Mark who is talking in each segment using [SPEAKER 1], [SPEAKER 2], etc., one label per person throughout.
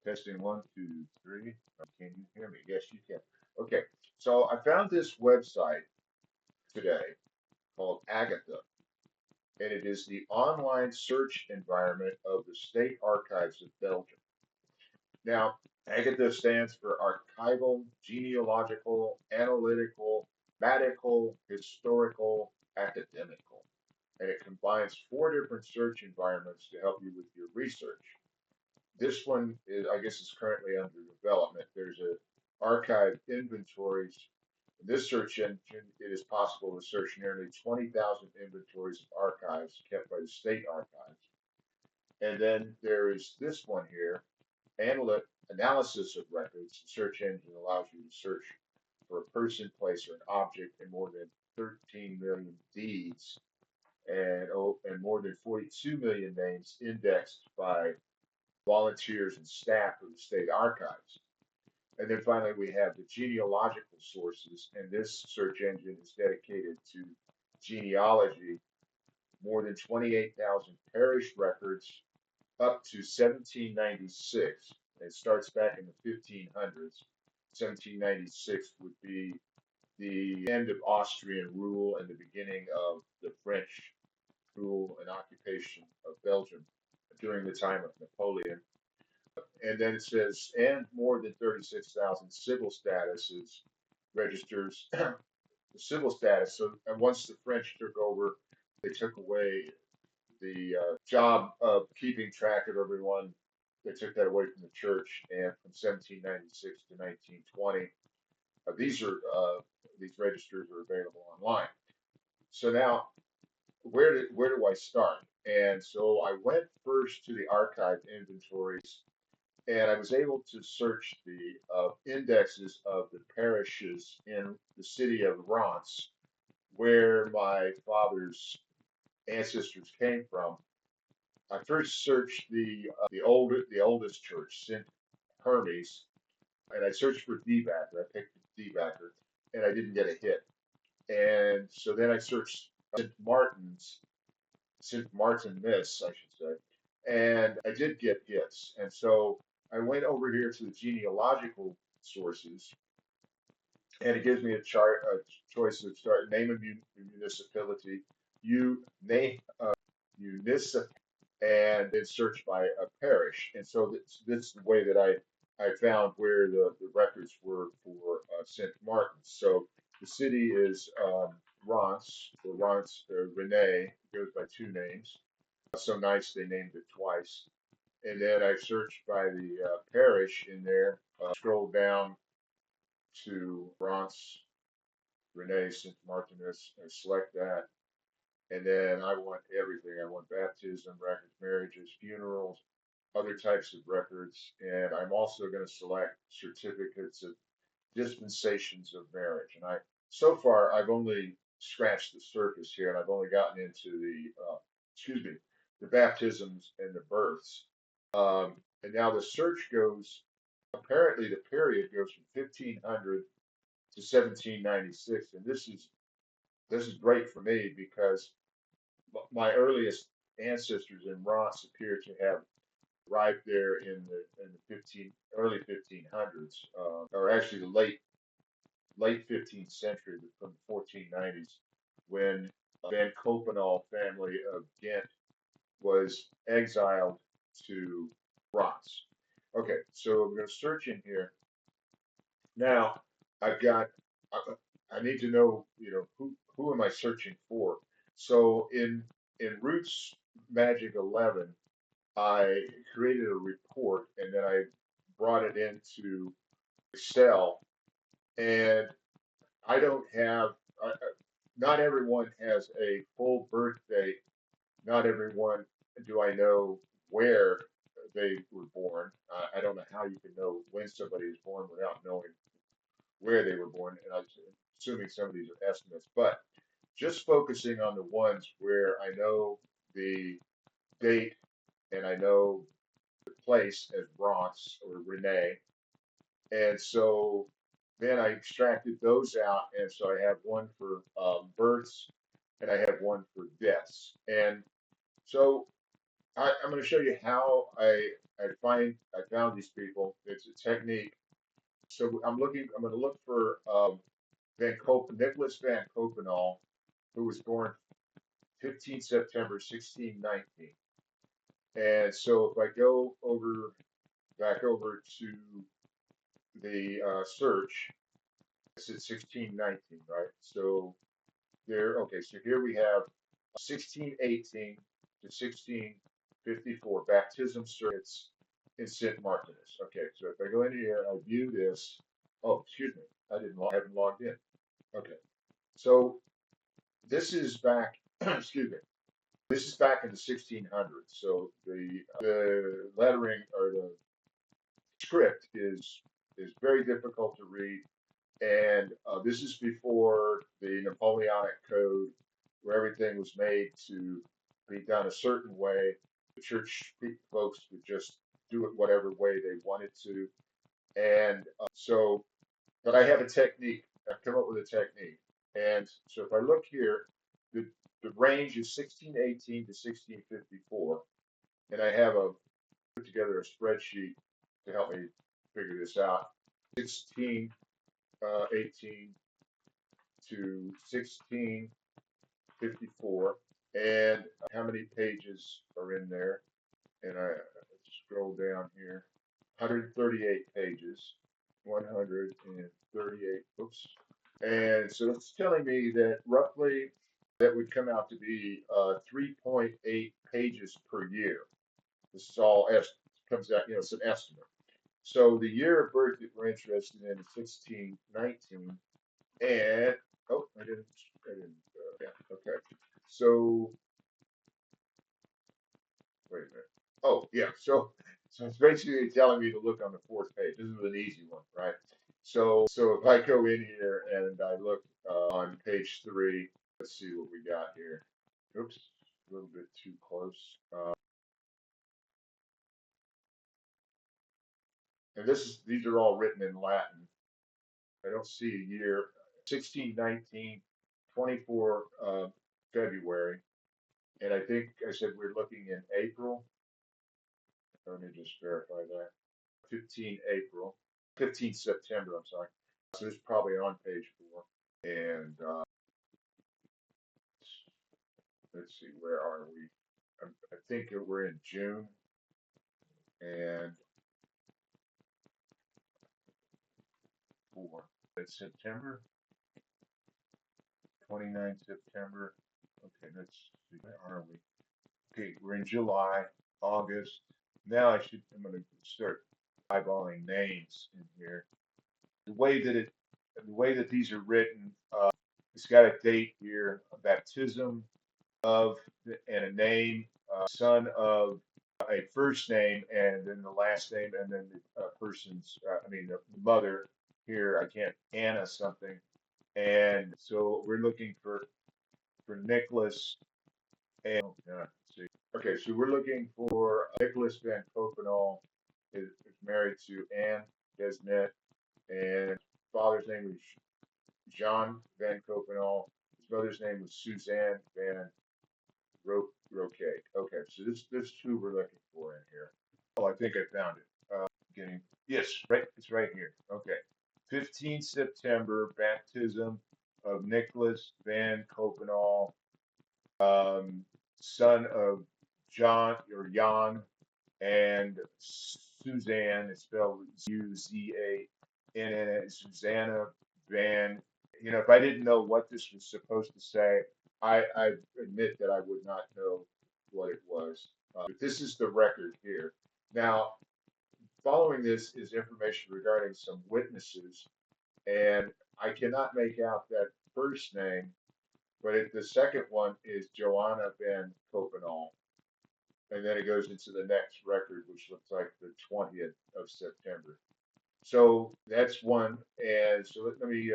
[SPEAKER 1] Testing one, two, three. Can you hear me? Yes, you can. Okay, so I found this website today called Agatha, and it is the online search environment of the State Archives of Belgium. Now, Agatha stands for Archival, Genealogical, Analytical, Mathematical, Historical, Academical, and it combines four different search environments to help you with your research. This one is, I guess, is currently under development. There's a archive inventories. In this search engine, it is possible to search nearly 20,000 inventories of archives kept by the state archives. And then there is this one here, analysis of records. The search engine allows you to search for a person, place, or an object in more than 13 million deeds and more than 42 million names indexed by volunteers and staff of the state archives. And then finally, we have the genealogical sources, and this search engine is dedicated to genealogy, more than 28,000 parish records up to 1796. It starts back in the 1500s. 1796 would be the end of Austrian rule and the beginning of the French rule and occupation of Belgium during the time of Napoleon. And then it says, and more than 36,000 civil statuses registers the civil status. So, and once the French took over, they took away the job of keeping track of everyone. They took that away from the church, and from 1796 to 1920, these registers are available online. So now, where do I start? And so I went first to the archive inventories, and I was able to search the indexes of the parishes in the city of Reims, where my father's ancestors came from. I first searched the oldest church, St. Hermes, and I searched for Debacker. I picked Debacker, and I didn't get a hit. And so then I searched St. Martin Miss, I should say, and I did get hits. And so I went over here to the genealogical sources, and it gives me a choice to start name a municipality, you name municipality, and then search by a parish. And so this is the way that I found where the records were for St. Martin's. So the city is Reims, or Reims, Rene, goes by two names. So nice they named it twice. And then I searched by the parish in there, scroll down to Reims, Rene, St. Martinus, and select that. And then I want everything. I want baptism, records, marriages, funerals, other types of records. And I'm also going to select certificates of dispensations of marriage. And so far, I've only scratched the surface here, and I've only gotten into the baptisms and the births. And now the search goes, apparently the period goes from 1500 to 1796. And this is great for me because my earliest ancestors in Ross appear to have arrived there in the early 1500s, or actually the late 15th century, from the 1490s, when Van Copenal family of Ghent was exiled to Ross. Okay, so I'm going to search in here. Now I've got I need to know, who am I searching for? So in Roots Magic 11, I created a report and then I brought it into Excel, and I don't have, not everyone has a full birth date. Not everyone do I know where they were born. I don't know how you can know when somebody is born without knowing where they were born, and I'm assuming some of these are estimates, but just focusing on the ones where I know the date and I know the place as Bronx or Renee. And so then I extracted those out, and so I have one for births and I have one for deaths. And so I'm going to show you how I found these people. It's a technique. So I'm going to look for Nicholas Van Copenal, who was born 15 September 1619. And so if I go back over to the search, it's at 1619, right? So okay, so here we have 1618 to 1654 baptism circuits in St. Martinus. Okay, so if I go in here, I view this. Oh, excuse me, I haven't logged in. Okay, so this is back, excuse me, this is back in the 1600s. So the lettering or the script is very difficult to read. And this is before the Napoleonic Code, where everything was made to be done a certain way. The church folks would just do it whatever way they wanted to. And but I have a technique. I've come up with a technique. And so if I look here, the range is 1618 to 1654. And I have put together a spreadsheet to help me figure this out. 1618 to 1654, and how many pages are in there. And I scroll down here, 138 pages, 138, oops. And so it's telling me that roughly that would come out to be 3.8 pages per year. This is all comes out, it's an estimate. So the year of birth that we're interested in is 1619. And yeah, okay. So wait a minute. Oh, yeah. So it's basically telling me to look on the fourth page. This is an easy one, right? So if I go in here and I look on page 3, let's see what we got here. Oops, a little bit too close. And these are all written in Latin. I don't see a year. 1619, 24 February. And I think I said we're looking in April. Let me just verify that. 15 April, 15 September, I'm sorry. So it's probably on page 4. And let's see, where are we? I think we're in June. And 4. It's September, 29 September. Okay, let's see, where are we? Okay, we're in July, August. Now I'm going to start eyeballing names in here. The way that these are written, it's got a date here, a baptism of, and a name, son of, a first name, and then the last name, and then the person's, the mother here. I can't, Anna something. And so we're looking for Nicholas. And oh, yeah, let's see. Okay, so we're looking for Nicholas Van Copenal is married to Anne Desnet, and father's name was Jean Van Copenal. His mother's name was Suzanne Van Roque. Okay, so this who we're looking for in here. Oh, I think I found it. Yes, right. It's right here. Okay, 15 September, baptism of Nicholas Van Copenal, son of John or Jan and Suzanne. It's spelled Uzann. Susanna Van. If I didn't know what this was supposed to say, I admit that I would not know what it was. But this is the record here. Now, following this is information regarding some witnesses, and I cannot make out that first name, but the second one is Joanna Van Copenal. And then it goes into the next record, which looks like the 20th of September. So that's one. And so let me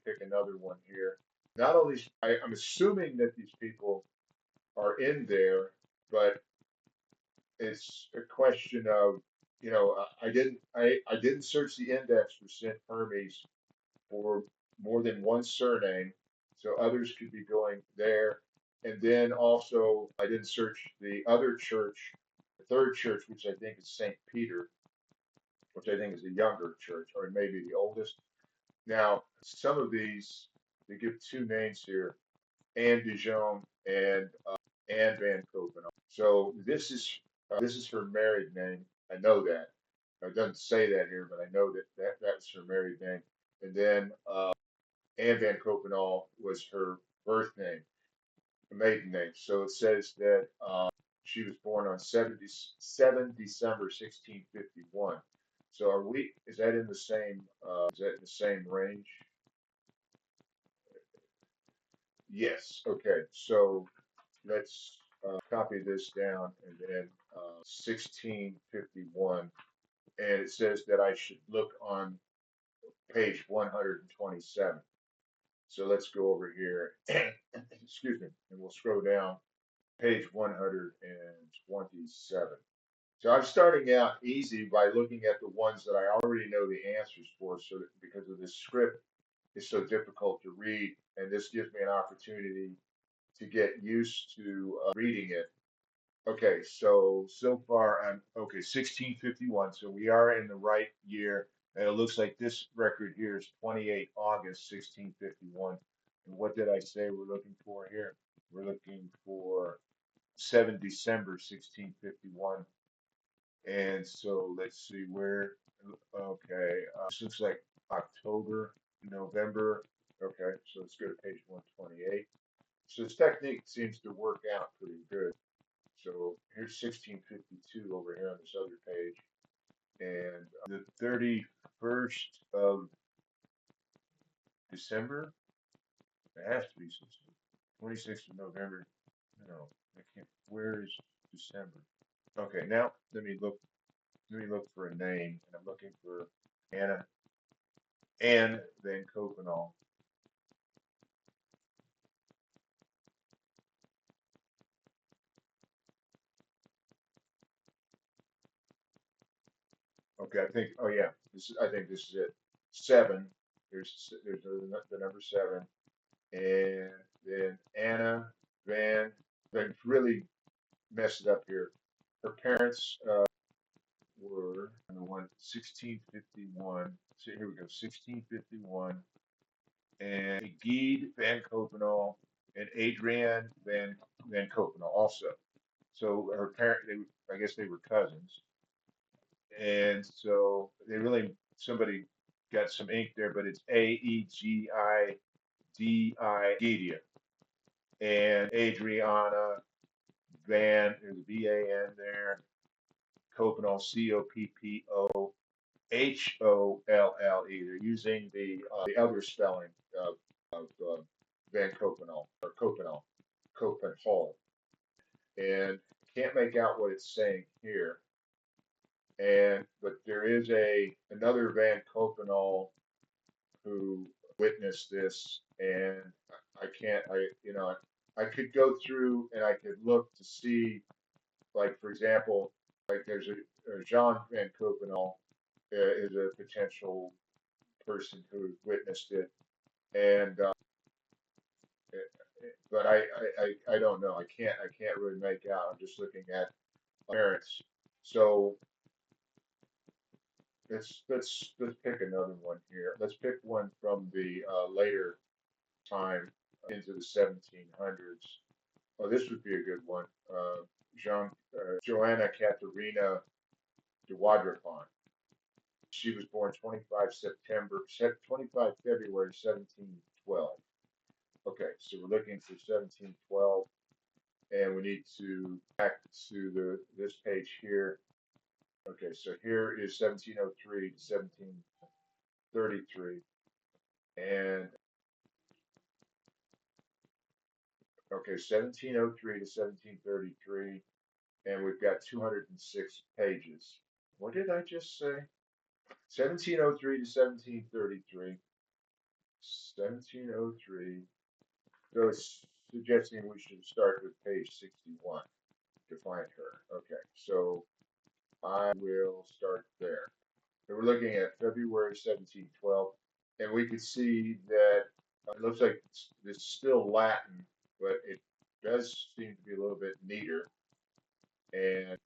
[SPEAKER 1] pick another one here. Not only I'm assuming that these people are in there, but it's a question of, I didn't search the index for St. Hermes for more than one surname, so others could be going there. And then also, I didn't search the other church third church, which I think is St. Peter, which I think is the younger church, or maybe the oldest. Now, some of these, they give two names here, Anne Dijon and Anne Van Koeppen. So this is her married name. I know that. It doesn't say that here, but I know that that's her married name. And then Anne Van Koepenal was her birth name, maiden name. So it says that she was born on 7 December 1651. So is that in the same range? Yes. Okay. So let's copy this down and then 1651. And it says that I should look on page 127. So let's go over here, excuse me, and we'll scroll down page 127. So I'm starting out easy by looking at the ones that I already know the answers for, so that because of this script is so difficult to read, and this gives me an opportunity to get used to reading it. Okay, so far I'm okay, 1651. So we are in the right year, and it looks like this record here is 28 August 1651. And what did I say we're looking for here? We're looking for 7 December 1651. And so let's see where, okay, this looks like October, November. Okay, so let's go to page 128. So this technique seems to work out pretty good. So here's 1652 over here on this other page. And the 31st of December, it has to be 26th of November. No, I can't. Where is December? Okay, now let me look for a name, and I'm looking for Anne Van Koepenal. Okay, oh yeah, I think this is it. Seven. There's the number seven, and then Anna Van. They really messed it up here. Her parents were on the one 1651. So here we go, 1651, and Guy Van Koepenal and Adrienne Van Koepenal also. So her parent, I guess they were cousins, and so they really somebody got some ink there, but it's Aegidi and Adriana Van. There's VAN there. Copenhagen, Coppolle. They're using the other spelling of Van Copenhagen or Copenhagen, and can't make out what it's saying here. And but there is another Van Copenhagen who witnessed this, and I can't. I could go through and I could look to see, like for example, like there's a Jean Van Copenhagen is a potential person who witnessed it, and but I don't know. I can't really make out. I'm just looking at parents. So let's pick another one here. Let's pick one from the later time into the 1700s. Oh, this would be a good one. Joanna Katharina de Wadrapon. She was born 25 February 1712. Okay, so we're looking for 1712, and we need to back to this page here. Okay, so here is 1703 to 1733, and okay, 1703 to 1733, and we've got 206 pages. What did I just say? 1703 to 1733. 1703. So it's suggesting we should start with page 61 to find her. Okay, so I will start there. And we're looking at February 1712, and we can see that it looks like it's still Latin, but it does seem to be a little bit neater. And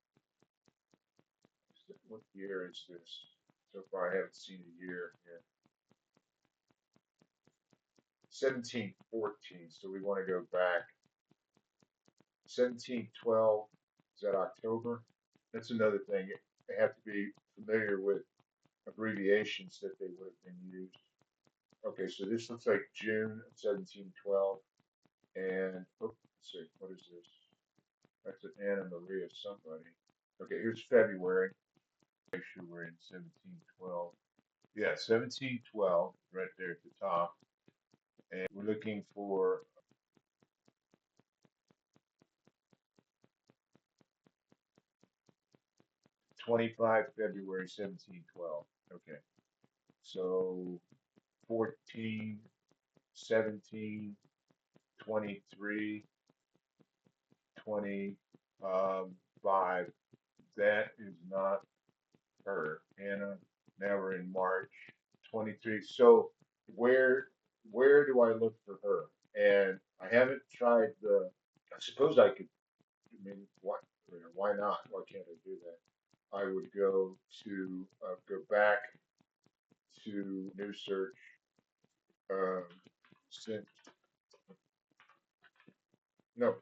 [SPEAKER 1] what year is this? So far, I haven't seen a year here. 1714. So we want to go back. 1712. Is that October? That's another thing. They have to be familiar with abbreviations that they would have been used. Okay, so this looks like June of 1712. And, oh, let's see, what is this? That's an Anna Maria somebody. Okay, here's February. Make sure we're in 1712. Yeah, 1712, right there at the top. And we're looking for 25 February 1712. Okay, so 14, 17, 23, 25. That is not her. Hannah, now we're in March 23. So where where do I look for her? And I haven't tried the. I suppose I could. I mean, why not? Why can't I do that? I would go back to new search. Um, St. No,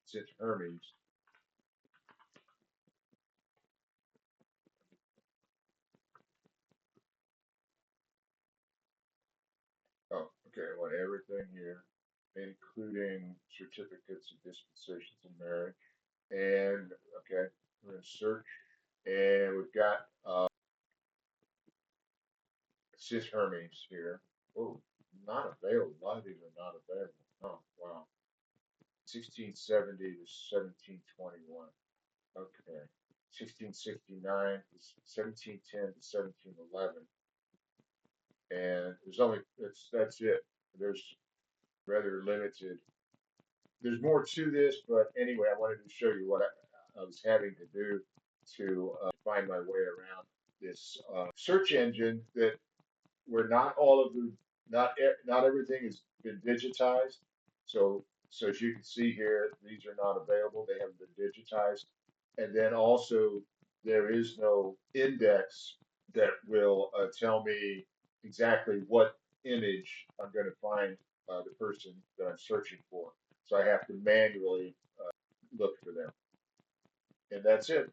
[SPEAKER 1] St. Hermes. Oh, okay. I want everything here, including certificates of dispensations of marriage. And okay, we're gonna search, and we've got Cis Hermes here. Oh, not available. A lot of these are not available. Oh, wow. 1670 to 1721. Okay. 1669 to 1710 to 1711. And there's only that's it. There's rather limited. There's more to this, but anyway, I wanted to show you what I was having to do to find my way around this search engine that where not all of the not everything has been digitized. So as you can see here, these are not available. They haven't been digitized, and then also there is no index that will tell me exactly what image I'm going to find the person that I'm searching for. So I have to manually look for them, and that's it.